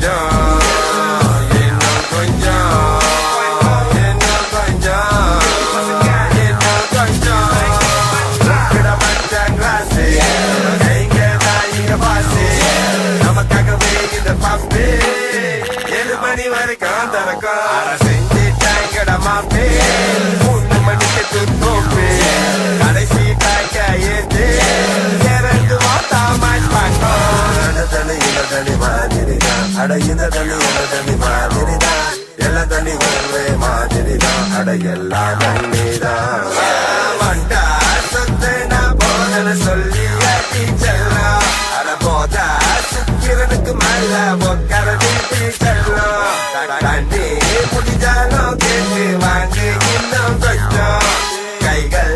கொஞ்சம் இன்னும் கொஞ்சம் இன்னும் கொஞ்சம் இன்னும் கொஞ்சம் கிட மச்சான் கிளாஸு எங்க தான் இங்க பாசு நமக்காகவே இந்த பாம்பு 7 மணி வரைக்கும் திறக்கும் செஞ்சுட்டாங்கட மாப்பே 3 மணிக்கு துத்தோப்பு கடைசி தாக்க ஏத்து இறந்து வாத்தா மாட்டாங்க தண்ணி மாதிரிதான் அட இந்த தண்ணி மாதிரிதான் எல்லா தண்ணி ஒரே மாதிரிதான் அட எல்லா தண்ணிதான் வண்டா சொத்து நான் போதன சொல்லி செல்லம் அட போதா சுக்கிரனுக்கு மேல உட்கார வீட்டு செல்லம் தண்ணி முடிஞ்சாலும் கேட்டு வாங்க இன்னும் கொஞ்சம் கைகள்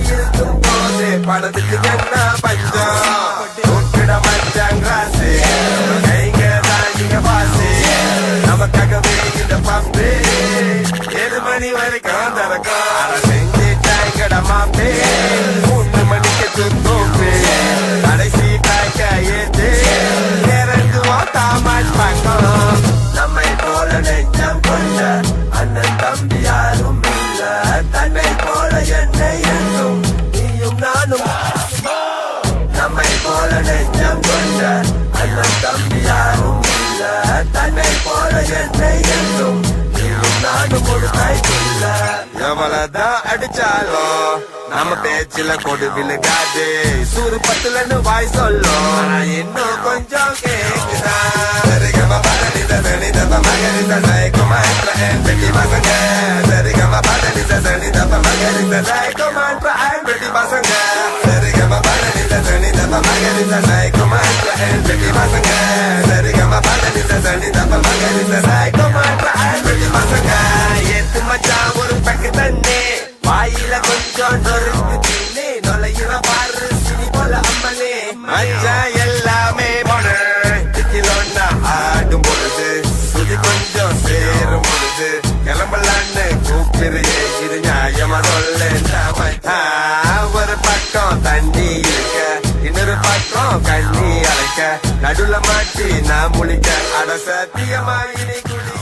இருக்கும் போது பணத்துக்கு என்ன பஞ்சம் கூப்பிட மச்சான் கிளாஸு கைங்க தாங்கிங்க பாசு நமக்காகவே இந்த பம்பு 7 மணி வரைக்கும் திறக்கும் செஞ்சுட்டாங்கட மாப்பே 3 மணிக்கு துத்தோப்பு கடைசி தாக்க ஏத்து இறந்து வாத்தா மாட்டாங்க நம்மை போல நெஞ்சம் கொண்ட அண்ணன் தம்பி யாரும் இல்ல தன்னை போல என்னை என்றும் நீயும் நானும் நம்மை போல நெஞ்சம் கொண்ட அண்ணன் தம்பி யாரும் இல்ல தன்னை போல என்னை என்றும் நீயும் நானும் ஒரு கைக்குள்ள எவ்வளவுதான் அடிச்சாலும் நம்ம பேச்சில கொடு விழுகாது சூறு பத்துலன்னு வாய் சொல்லும் ஆனா இன்னும் கொஞ்சம் கேக்குதா சரிகம பதனித தனிதப்ப மகரித சைக்குமாற்ற என் பெட்டி பசங்க சரிகம பதனித தனிதப்ப மகரித சைக்குமாற்ற என் பெட்டி பசங்க சரிகம பதனித தனிதப்ப மகரித சைக்குமாற்ற என் பெட்டி பசங்க சரிகம பதனித தனிதப்ப மகரித சைக்குமாற்ற என் பெட்டி பசங்க ஏத்து மச்சான் ஒரு பக்கு தண்ணி வாயில கொஞ்சம் நொறுக்கு தீனி நொலையிற பாரு சினி போல அம்மனே மச்சான் எல்லாமே பொண்ணு திக்கிலொன்னா ஆடும் பொழுது சுதி கொஞ்சம் சேரும் பொழுது கிளம்பலான்னு கூப்பிடுறியே இது நியாயமா சொல்லேன்டா மச்சான் ஒரு பக்கம் தண்ணி இருக்க இன்னொரு பக்கம் கண்ணி அழைக்க நடுல மாட்டி நான் முழிக்க அட சத்தியமா இனி குடி